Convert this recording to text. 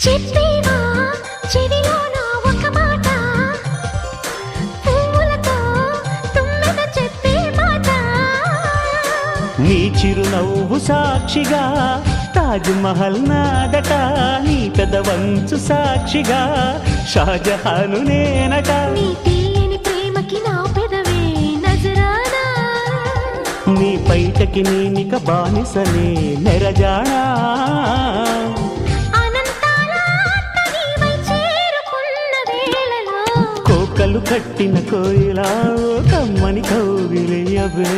చెప్పేవా చెవిలోన ఒక మాట, పువ్వులతో తుమ్మెద చెప్పే మాట. నీ చిరునవ్వు సాక్షిగా తాజ్ మహల్ నాదట, నీ పెదవంచు సాక్షిగా షాజహాను నేనట. నీ తీయని ప్రేమకి నా పెదవే నజరానా, నీ పైటకి నేనిక బానిసనే నెరజాడా. అనంతాల ఆత్మ నీవై చేరుకున్న వేళలో కోకలు కట్టిన కోయిలా కమ్మని కౌగిలియవే.